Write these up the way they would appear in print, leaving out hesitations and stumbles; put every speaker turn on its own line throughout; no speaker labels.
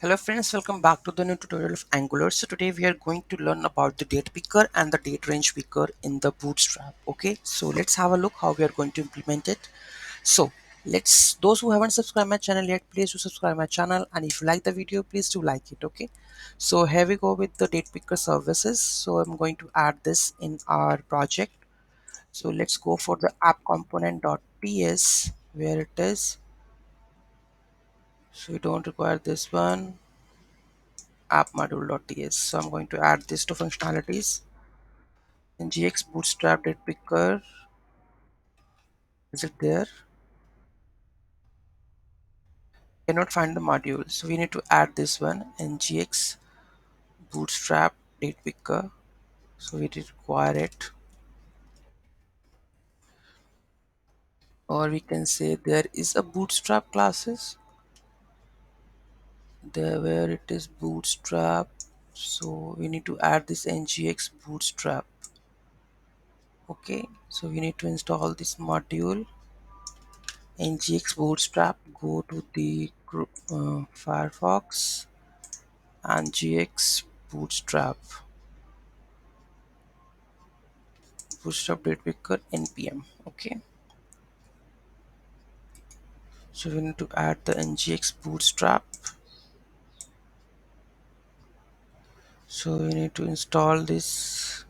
Hello friends, welcome back to the new tutorial of Angular. So today we are going to learn about the date picker and the date range picker in the Bootstrap. Okay, so let's have a look how we are going to implement it. So let's those who haven't subscribed my channel yet, please do subscribe my channel, and if you like the video, please do like it. Okay, so here we go with the date picker services. So I'm going to add this in our project. So let's go for the app component.ts where it is. So we don't require this one. App module.ts. So I'm going to add these two functionalities. Ngx-Bootstrap DatePicker, is it there? Cannot find the module, so we need to add this one, Ngx-Bootstrap DatePicker. So we require it, or we can say there is a Bootstrap classes there where it is Bootstrap. So we need to add this Ngx Bootstrap. Okay, so we need to install this module Ngx Bootstrap. Go to the group Firefox and Ngx Bootstrap Date Picker npm. Okay, so we need to add the Ngx Bootstrap. So we need to install this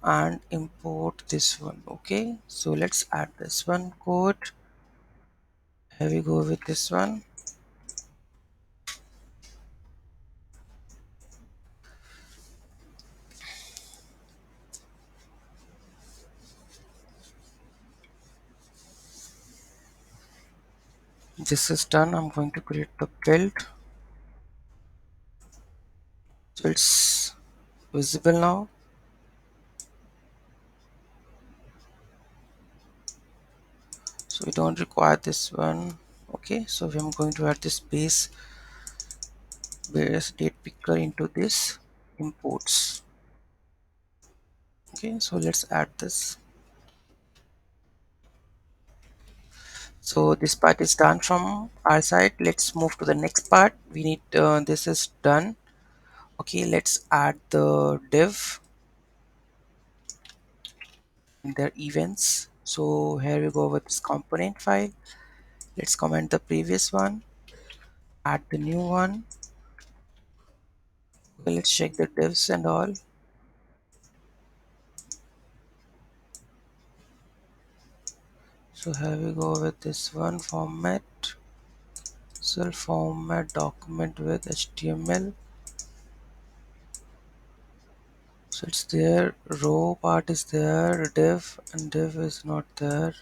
and import this one. Okay, so let's add this one code. Here we go with this one. This is done. I'm going to create the build, so it's visible now. So we don't require this one. Okay, so I'm going to add this base date picker into this imports. Okay, so let's add this. So this part is done from our side. Let's move to the next part. We need this is done. Okay, let's add the div in their events. So here we go with this component file. Let's comment the previous one, add the new one. Okay, let's check the divs and all. So here we go with this one format. So format document with HTML. So it's there, row part is there, div, and div is not there.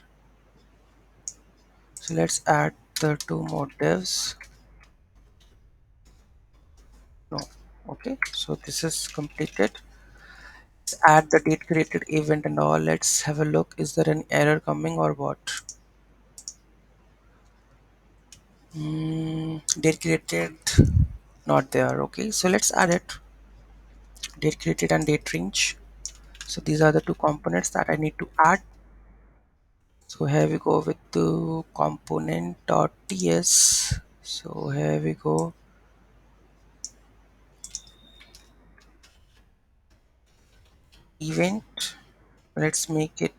So let's add the two more divs. No. Okay, so this is completed. Let's add the date created event and all. Let's have a look. Is there an error coming or what? Date created not there. Okay, so let's add it. Date created and date range. So these are the two components that I need to add. So here we go with the component.ts. So here we go. Event. Let's make it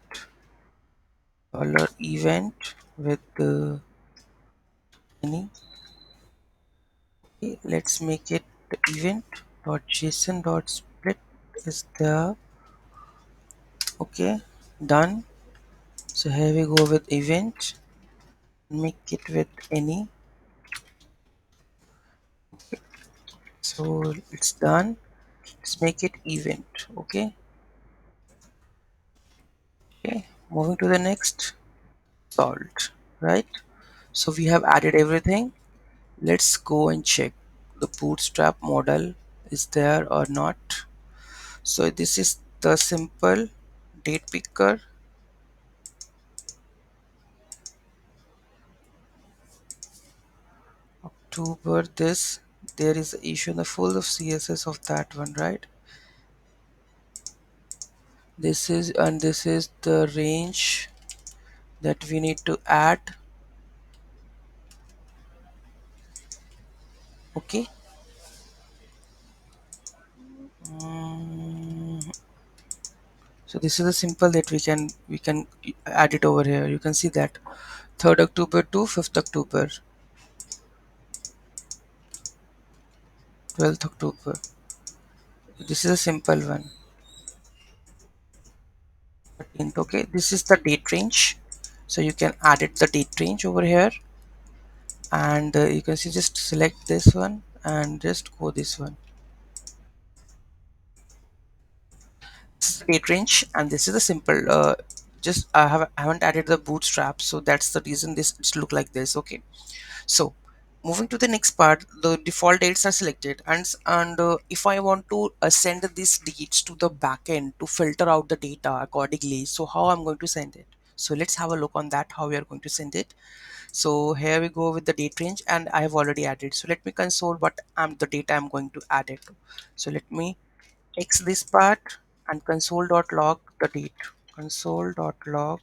color event with the any. Okay, let's make it the event.json.split is there. Okay, done. So here we go with event. Make it with any. So it's done. Let's make it event. Okay. Okay. Moving to the next. Solved. Right. So we have added everything. Let's go and check the bootstrap model is there or not. So this is the simple date picker. October this, there is an issue in the full of CSS of that one, right? This is, and this is the range that we need to add. Okay. Mm, so this is a simple that we can add it over here. You can see that 3rd October to 5th October, 12th October. This is a simple one. 13th. Okay, this is the date range. So you can add it the date range over here, and you can see, just select this one and just go this one. This is the date range, and this is a simple. Just I haven't added the bootstrap, so that's the reason this it's look like this. Okay, so moving to the next part, the default dates are selected, and if I want to send these dates to the backend to filter out the data accordingly, so how I'm going to send it? So let's have a look on that, how we are going to send it. So here we go with the date range, and I have already added. So let me console what the data I'm going to add it to. So let me X this part and console.log the date. Console.log,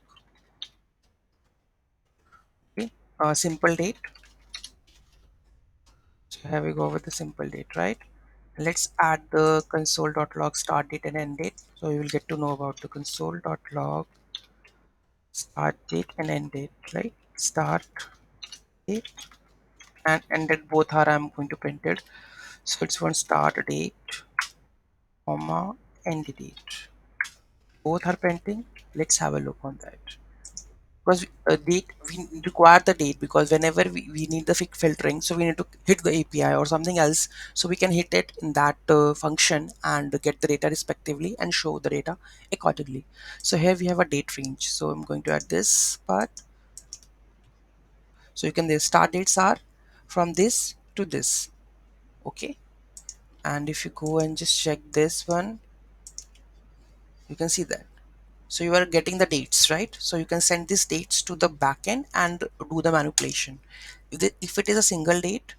okay, simple date. So here we go with the simple date, right? Let's add the console.log start date and end date. So you will get to know about the console.log start date and end date, right? Start date and end date, both are I'm going to print it. So it's one start date, comma, end date. Both are printing. Let's have a look on that. Because date, we require the date, because whenever we need the filtering, so we need to hit the API or something else, so we can hit it in that function and get the data respectively and show the data accordingly. So here we have a date range, so I'm going to add this part. So you can, the start dates are from this to this. Okay, and if you go and just check this one, you can see that. So you are getting the dates, right? So you can send these dates to the backend and do the manipulation. If it is a single date,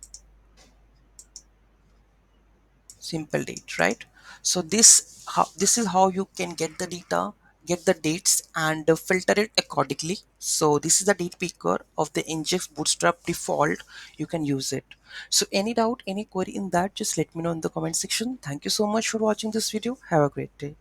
simple date, right? So this is how you can get the data, get the dates, and filter it accordingly. So this is the date picker of the Ngx Bootstrap default. You can use it. So any doubt, any query in that, just let me know in the comment section. Thank you so much for watching this video. Have a great day.